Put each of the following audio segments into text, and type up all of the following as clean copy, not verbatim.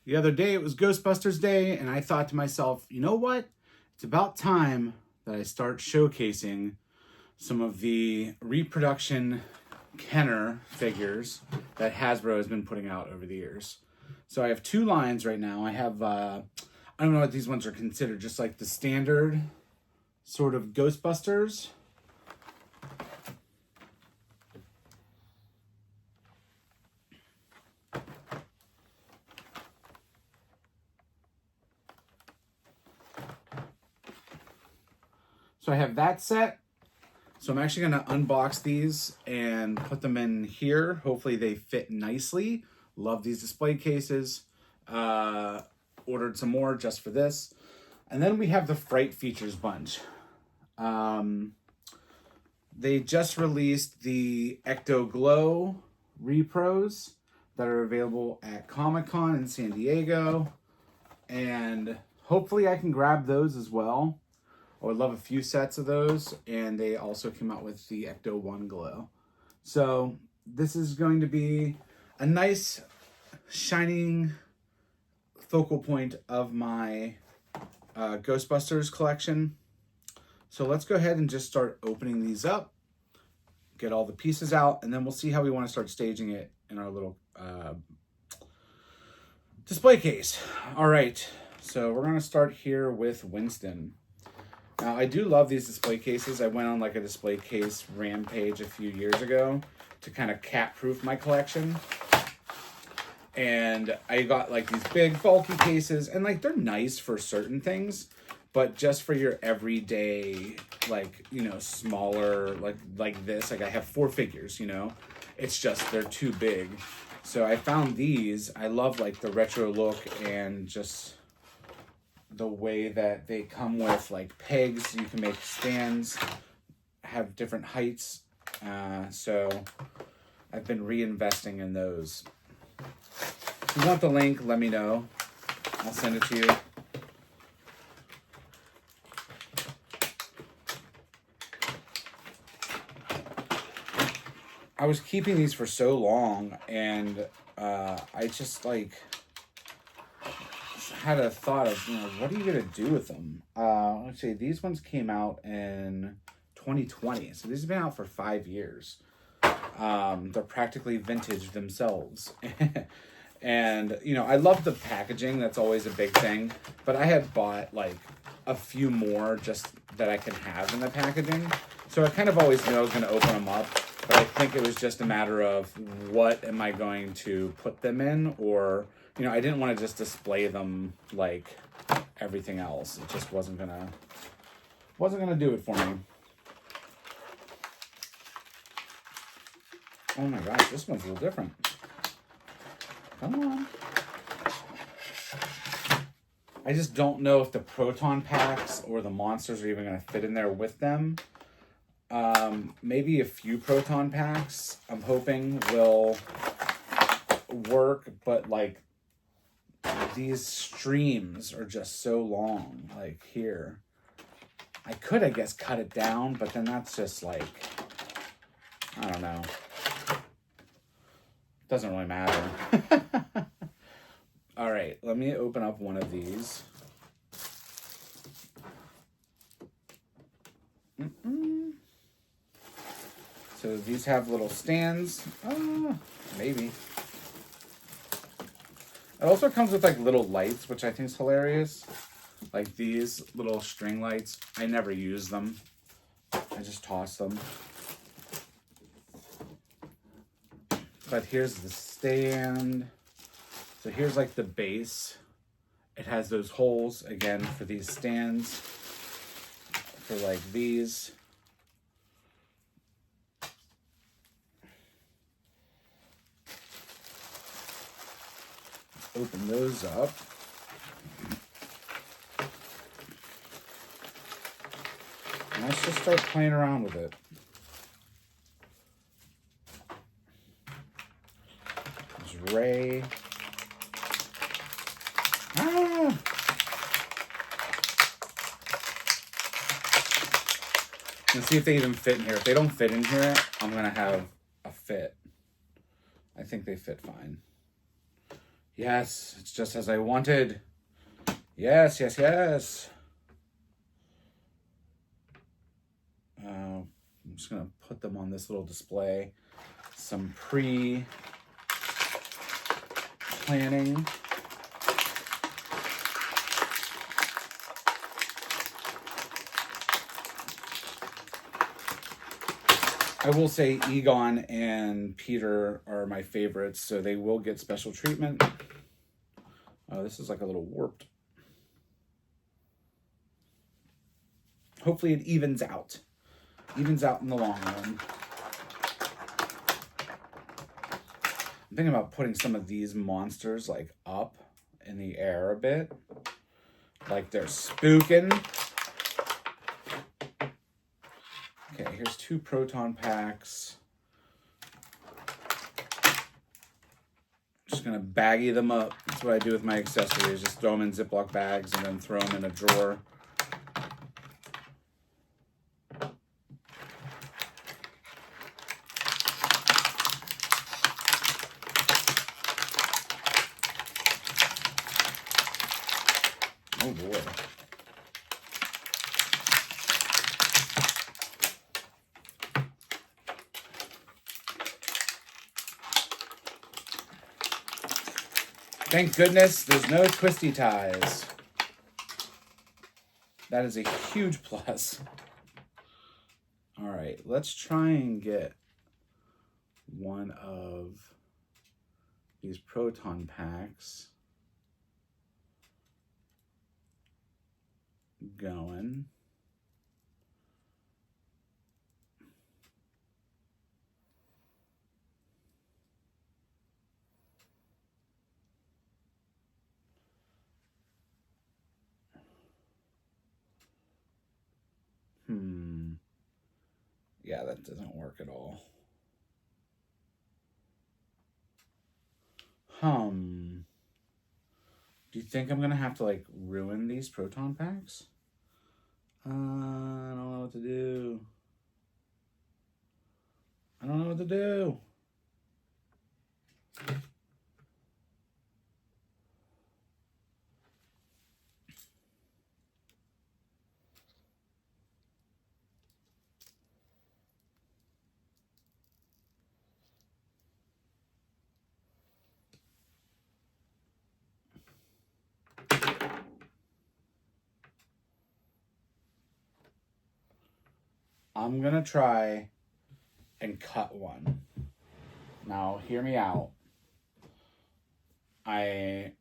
the other day it was Ghostbusters Day, and I thought to myself, you know what? It's about time that I start showcasing some of the reproduction Kenner figures that Hasbro has been putting out over the years. So I have two lines right now. I have, I don't know what these ones are considered, just like the standard sort of Ghostbusters. So I have that set. So I'm actually going to unbox these and put them in here. Hopefully they fit nicely. Love these display cases. Ordered some more just for this. And then we have the Fright Features bunch. They just released the Ecto Glow repros that are available at Comic-Con in San Diego. And hopefully I can grab those as well. I would love a few sets of those, and they also came out with the Ecto 1 Glow. So this is going to be a nice shining focal point of my Ghostbusters collection. So let's go ahead and just start opening these up, get all the pieces out, and then we'll see how we want to start staging it in our little display case. All right, so we're going to start here with Winston. Now, I do love these display cases. I went on like a display case rampage a few years ago to kind of cat-proof my collection. And I got like these big bulky cases, and like they're nice for certain things, but just for your everyday, like, you know, smaller, like this, like I have 4 figures, you know, it's just, they're too big. So I found these. I love like the retro look and just the way that they come with like pegs. You can make stands, have different heights. So I've been reinvesting in those. If you want the link, let me know. I'll send it to you. I was keeping these for so long, and I just like had a thought of, you know, what are you gonna do with them? Let's see, these ones came out in 2020, so these have been out for 5 years. They're practically vintage themselves. And, you know, I love the packaging. That's always a big thing. But I had bought, like, a few more just that I can have in the packaging. So I kind of always knew I was going to open them up. But I think it was just a matter of what am I going to put them in? Or, you know, I didn't want to just display them like everything else. It just wasn't going to do it for me. Oh my gosh, this one's a little different. Come on. I just don't know if the proton packs or the monsters are even going to fit in there with them. Maybe a few proton packs, I'm hoping, will work, but like these streams are just so long. Like here, I could, I guess, cut it down, but then that's just like, I don't know. Doesn't really matter. All right, let me open up one of these. So these have little stands. Maybe. It also comes with like little lights, which I think is hilarious. Like these little string lights. I never use them. I just toss them. But here's the stand. So here's like the base. It has those holes again for these stands. For like these. Open those up. And let's just start playing around with it. There's Ray. Let's see if they even fit in here. If they don't fit in here, I'm going to have a fit. I think they fit fine. Yes, it's just as I wanted. Yes, yes, yes. I'm just going to put them on this little display. Some pre-planning. I will say Egon and Peter are my favorites, so they will get special treatment. Oh, this is like a little warped. Hopefully it evens out. Evens out in the long run. I'm thinking about putting some of these monsters like up in the air a bit. Like they're spooking. Okay, here's 2 proton packs. Just gonna baggie them up. That's what I do with my accessories. Just throw them in Ziploc bags and then throw them in a drawer. Oh boy. Thank goodness there's no twisty ties. That is a huge plus. All right, let's try and get one of these proton packs going. Yeah, that doesn't work at all. Do you think I'm gonna have to like ruin these proton packs? I don't know what to do. I don't know what to do. I'm gonna try and cut one. Now, hear me out. I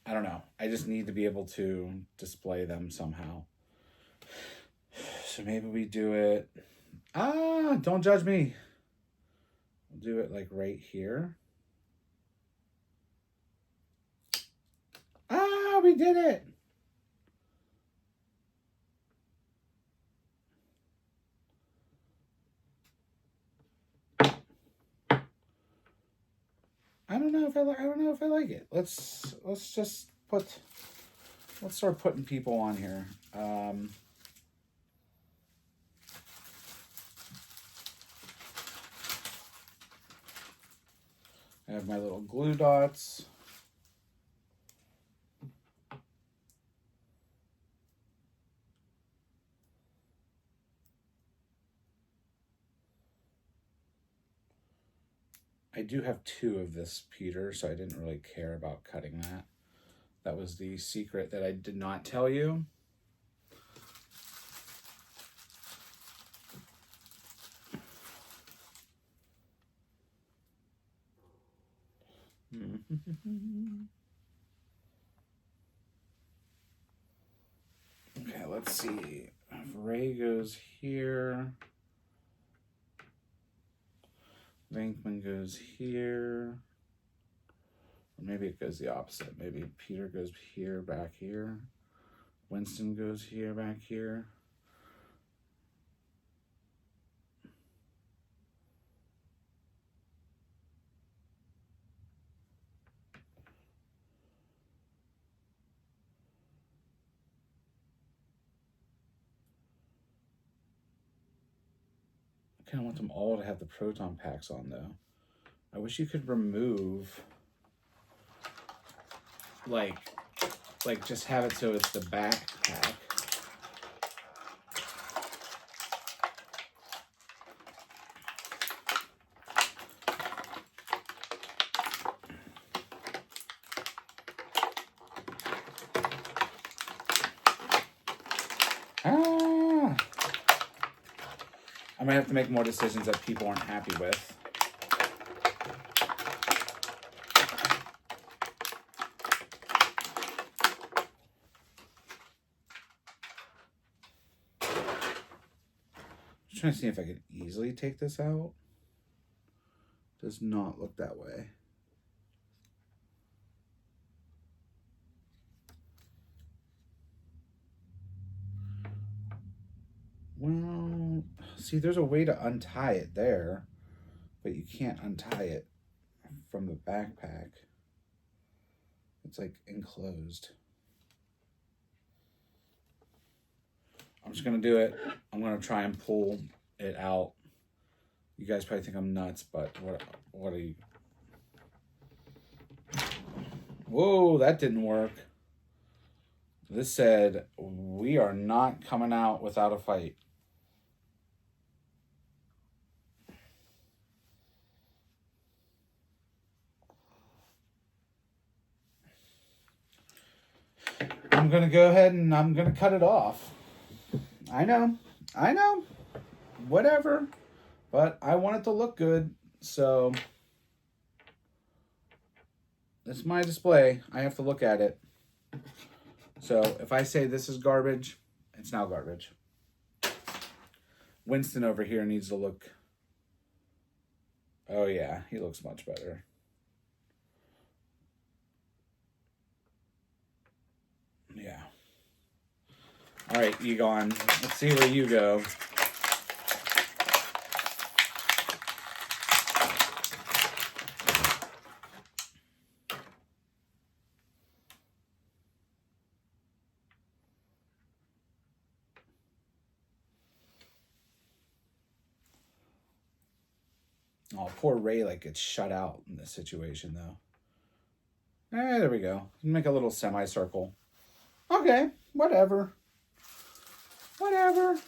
don't know. I just need to be able to display them somehow. So maybe we do it. Don't judge me. We'll do it like right here. We did it. I don't know if I like it. Let's start putting people on here. I have my little glue dots. I do have 2 of this Peter, so I didn't really care about cutting that. That was the secret that I did not tell you. Okay, let's see. If Ray goes here. Venkman goes here. Or maybe it goes the opposite. Maybe Peter goes here, back here. Winston goes here, back here. I kind of want them all to have the proton packs on, though. I wish you could remove, like just have it so it's the backpack. I might have to make more decisions that people aren't happy with. I'm trying to see if I could easily take this out. Does not look that way. Well, see, there's a way to untie it there, but you can't untie it from the backpack. It's like enclosed. I'm just gonna do it. I'm gonna try and pull it out. You guys probably think I'm nuts, but what are you? Whoa, that didn't work. This said, we are not coming out without a fight. I'm going to go ahead and I'm going to cut it off. I know. Whatever. But I want it to look good. So this is my display. I have to look at it. So if I say this is garbage, it's now garbage. Winston over here needs to look. Oh yeah, he looks much better. Yeah. All right, Egon. Let's see where you go. Oh, poor Ray gets shut out in this situation though. There we go. Make a little semicircle. Okay, whatever. Whatever.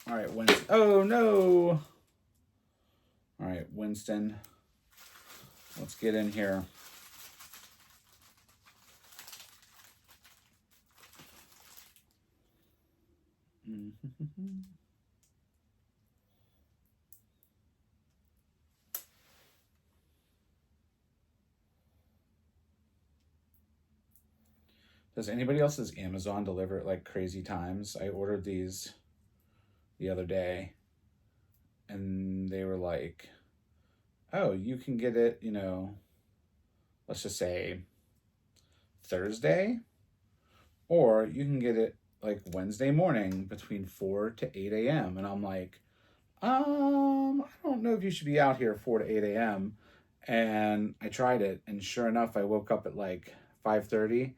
All right, Winston. Oh, no. All right, Winston. Let's get in here. Does anybody else's Amazon deliver at like crazy times? I ordered these the other day and they were like, oh, you can get it, you know, let's just say Thursday, or you can get it like Wednesday morning between 4 to 8 a.m. And I'm like, I don't know if you should be out here 4 to 8 a.m. And I tried it, and sure enough, I woke up at like 5:30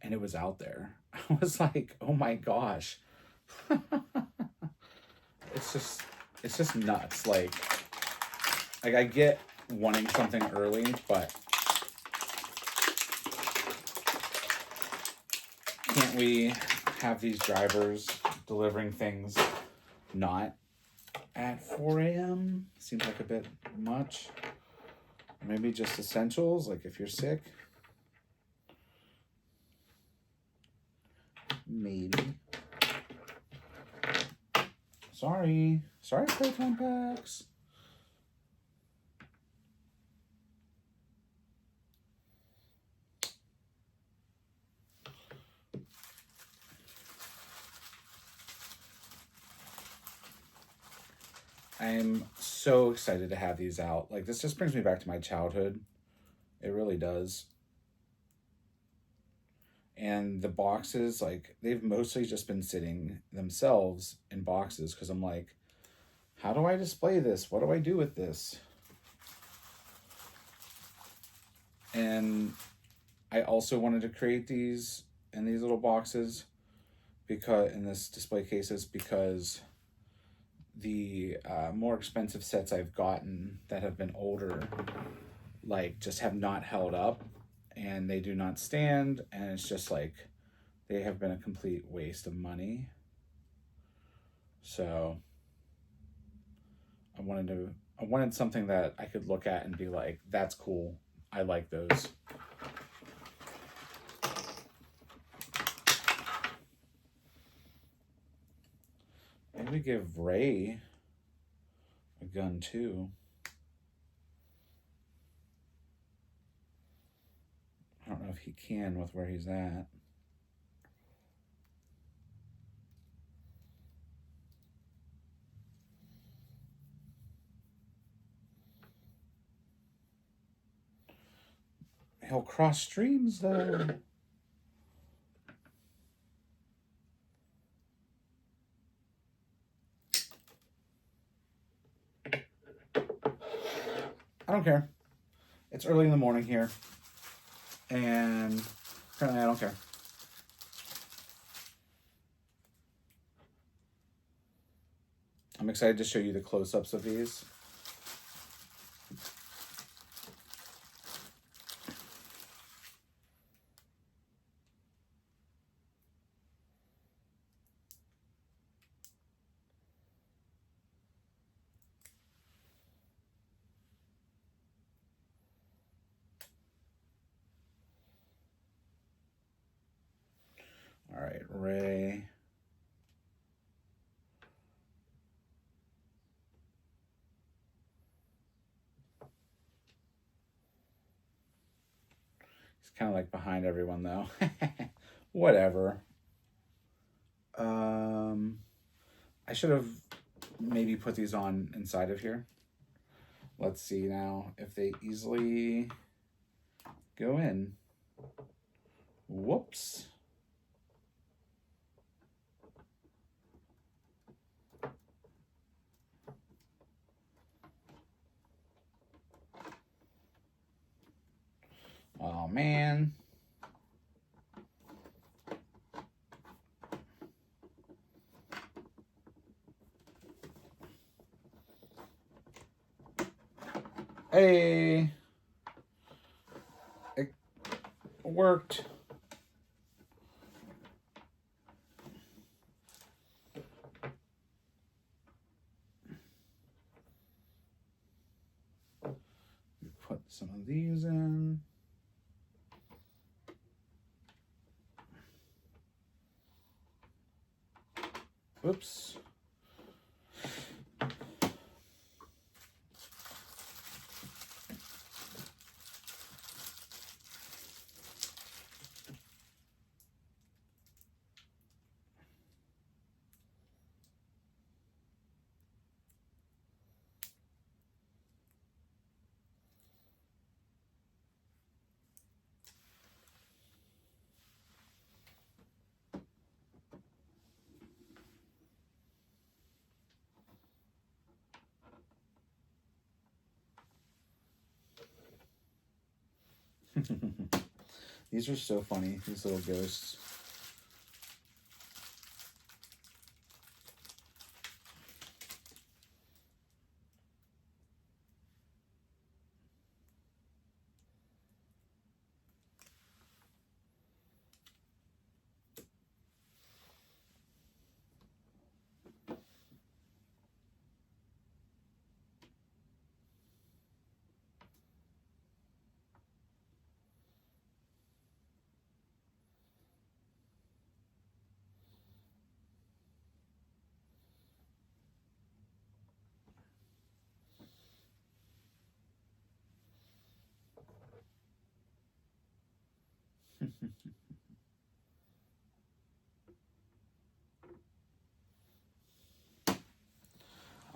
and it was out there. I was like, oh my gosh. It's just nuts. Like I get wanting something early, but can't we have these drivers delivering things not at 4 a.m.? Seems like a bit much. Maybe just essentials, like if you're sick. Maybe. Sorry, proton packs. I'm so excited to have these out. Like, this just brings me back to my childhood. It really does. And the boxes, like, they've mostly just been sitting themselves in boxes because I'm like, how do I display this? What do I do with this? And I also wanted to create these in these little boxes because in this display cases because the more expensive sets I've gotten that have been older, like, just have not held up, and they do not stand, and it's just like they have been a complete waste of money. So I wanted something that I could look at and be like, that's cool. I like those. Maybe give Ray a gun too. I don't know if he can with where he's at. He'll cross streams though. I don't care. It's early in the morning here, and apparently I don't care. I'm excited to show you the close-ups of these. All right, Ray. He's kind of like behind everyone though. Whatever. I should have maybe put these on inside of here. Let's see now if they easily go in. Whoops. Oh man. Hey. It worked. Put some of these in. Oops. These are so funny, these little ghosts.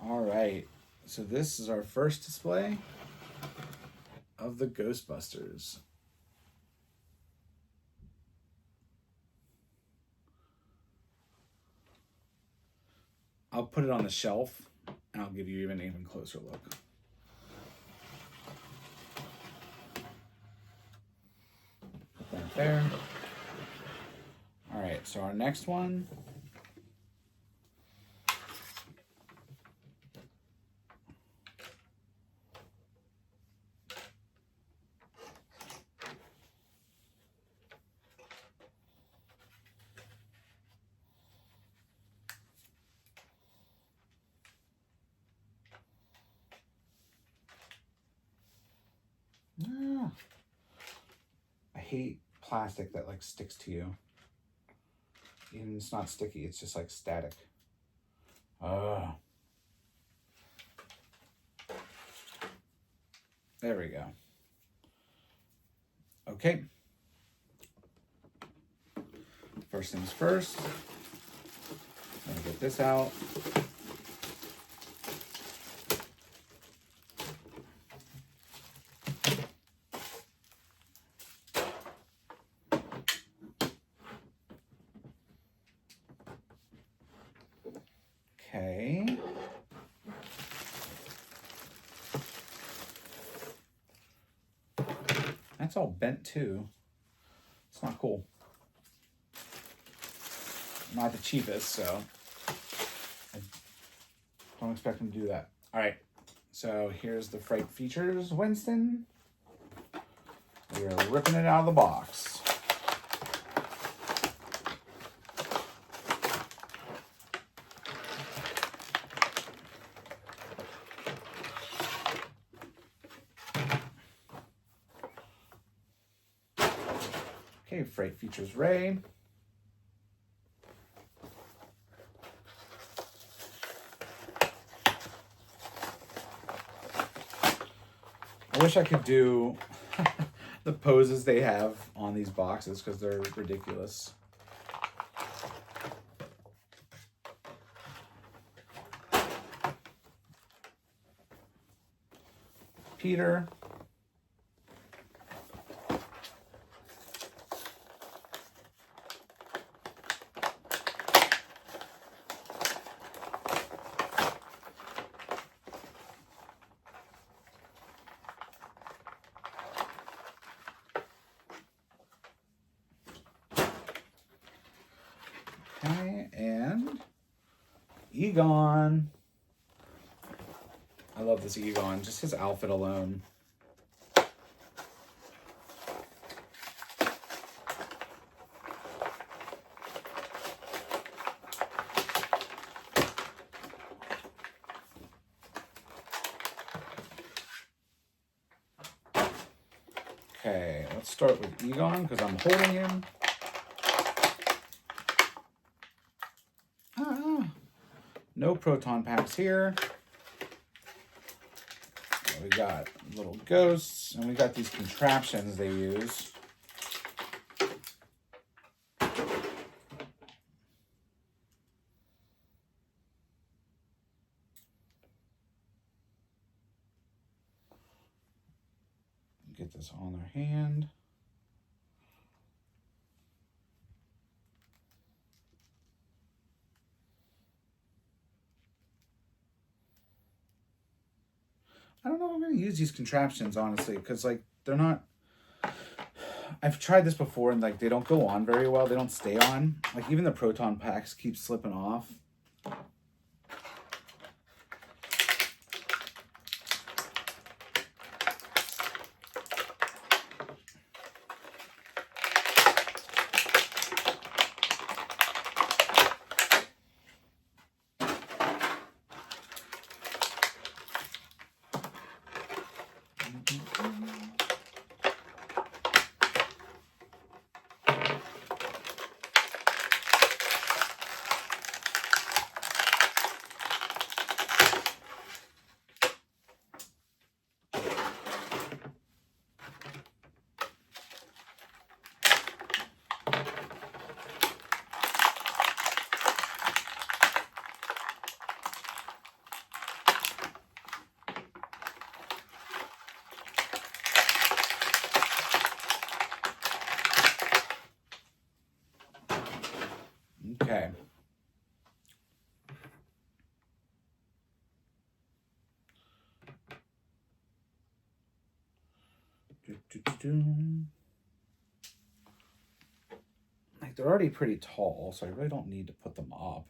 All right, so this is our first display of the Ghostbusters. I'll put it on the shelf and I'll give you an even closer look. Put that there. All right, so our next one hate plastic that like sticks to you. Even it's not sticky, it's just like static. There we go. Okay. First things first. I'm gonna get this out. Okay. That's all bent too. It's not cool. Not the cheapest, so I don't expect them to do that. All right, so here's the Fright Features Winston. We are ripping it out of the box. Okay, Fright Features Ray. I wish I could do the poses they have on these boxes because they're ridiculous. Peter. Okay, and Egon. I love this Egon, just his outfit alone. Okay, let's start with Egon because I'm holding him. No proton packs here. We got little ghosts, and we got these contraptions they use. Get this on their hand. I don't know if I'm going to use these contraptions, honestly, because, like, they're not... I've tried this before, and, like, they don't go on very well. They don't stay on. Like, even the proton packs keep slipping off. Okay. Like, they're already pretty tall, so I really don't need to put them up.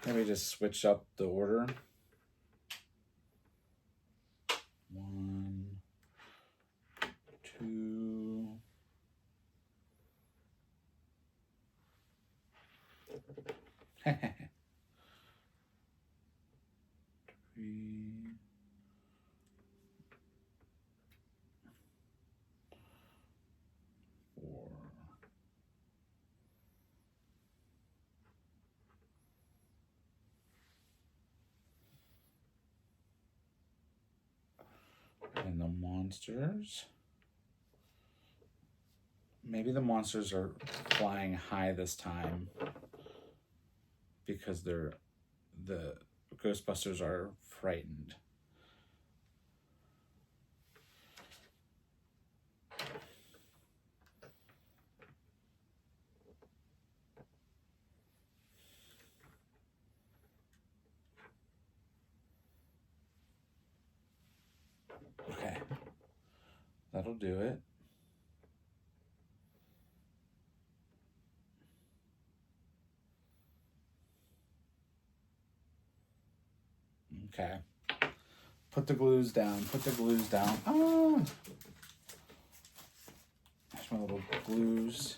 Maybe just switch up the order. 1, 2. And the monsters. Maybe the monsters are flying high this time because the Ghostbusters are frightened. Okay, that'll do it. Okay. Put the glues down. Put the glues down. Oh! There's my little glues.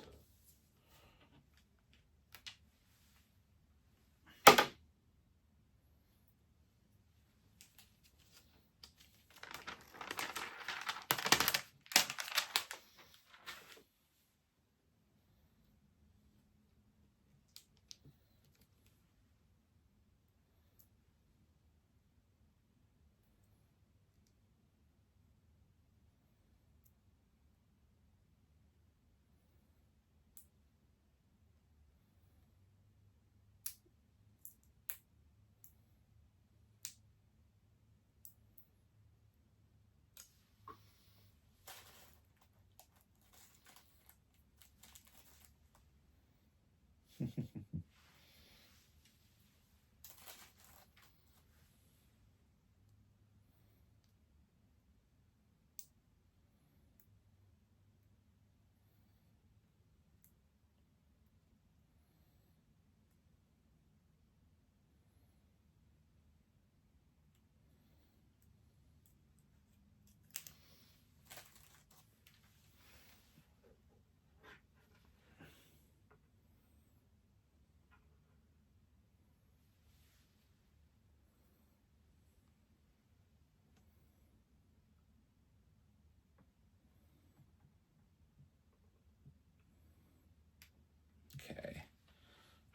Okay.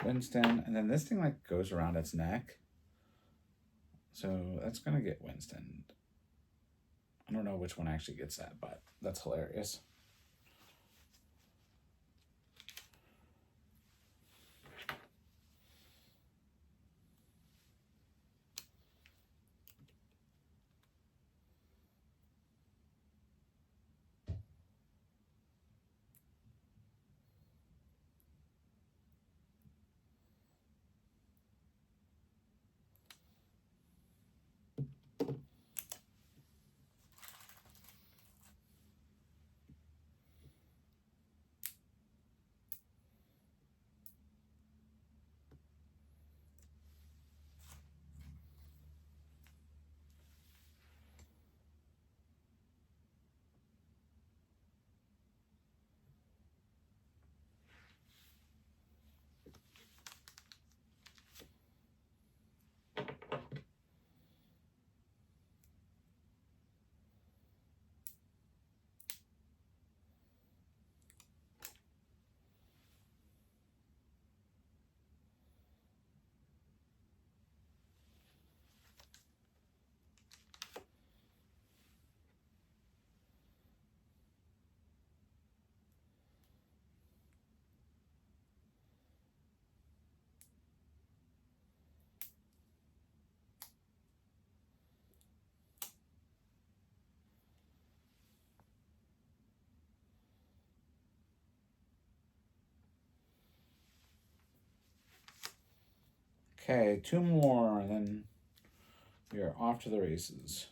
Winston, and then this thing like goes around its neck. So that's gonna get Winston. I don't know which one actually gets that, but that's hilarious. Okay, 2 more, and then we are off to the races.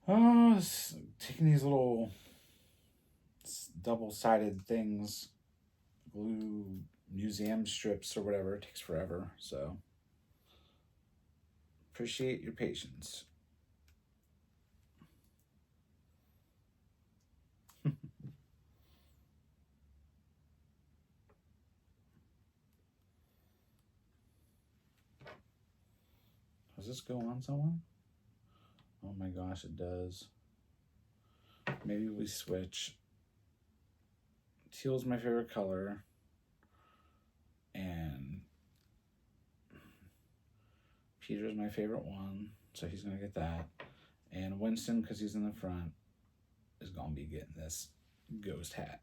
Oh, taking these little double-sided things, glue museum strips or whatever, it takes forever. So appreciate your patience. Does this go on someone? Oh my gosh, it does. Maybe we switch. Teal's my favorite color. And Peter's my favorite one, so he's going to get that. And Winston, because he's in the front, is going to be getting this ghost hat.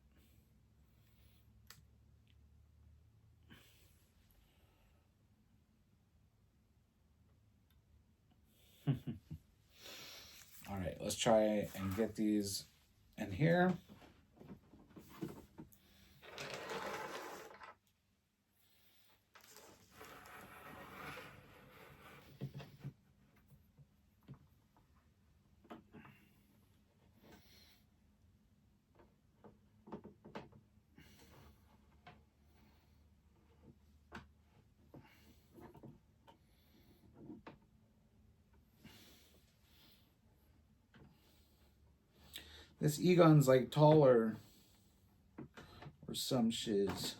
All right, let's try and get these in here. This Egon's like taller or some shiz.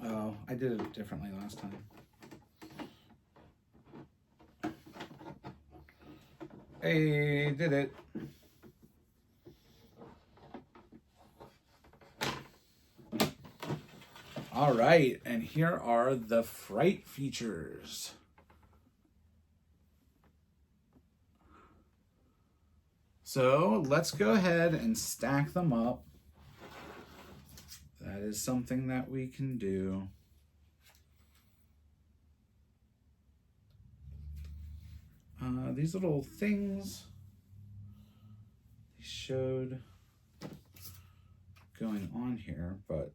Oh, I did it differently last time. Hey, did it. All right, and here are the Fright Features. So let's go ahead and stack them up. That is something that we can do. These little things they showed going on here, but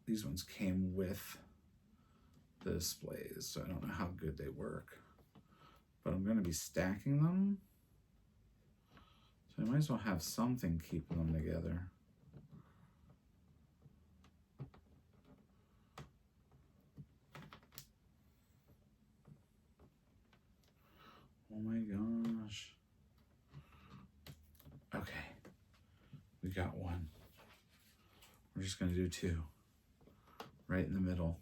these ones came with the displays, so I don't know how good they work. But I'm going to be stacking them. So I might as well have something keeping them together. Oh my gosh. Okay. We got one. We're just going to do two. Right in the middle.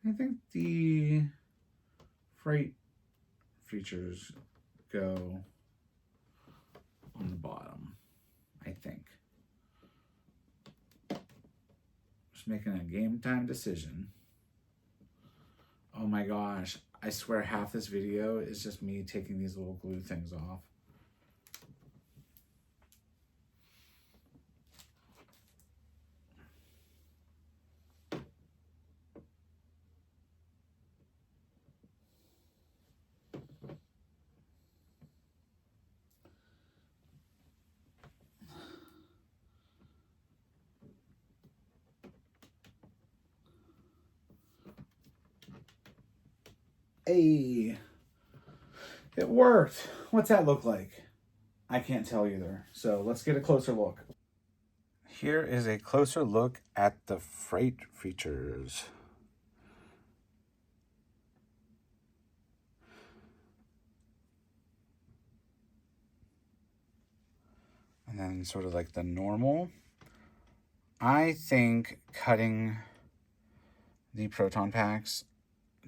I think the Fright Features go on the bottom, I think. Just making a game time decision. Oh my gosh, I swear half this video is just me taking these little glue things off. Hey, it worked. What's that look like? I can't tell either. So let's get a closer look. Here is a closer look at the Fright Features. And then sort of like the normal. I think cutting the proton packs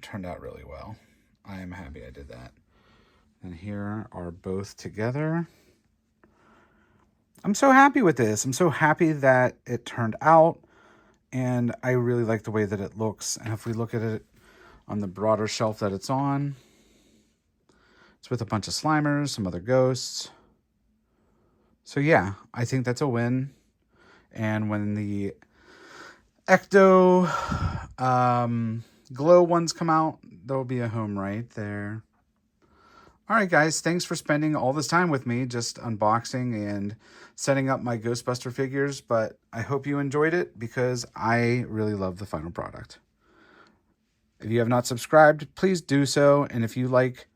turned out really well. I am happy I did that. And here are both together. I'm so happy with this. I'm so happy that it turned out. And I really like the way that it looks. And if we look at it on the broader shelf that it's on, it's with a bunch of Slimers, some other ghosts. So yeah, I think that's a win. And when the Ecto Glow ones come out, there'll be a home right there. All right, guys, thanks for spending all this time with me just unboxing and setting up my Ghostbuster figures, but I hope you enjoyed it because I really love the final product. If you have not subscribed, please do so, and if you like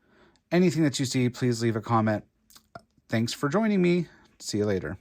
anything that you see, please leave a comment. Thanks for joining me. See you later.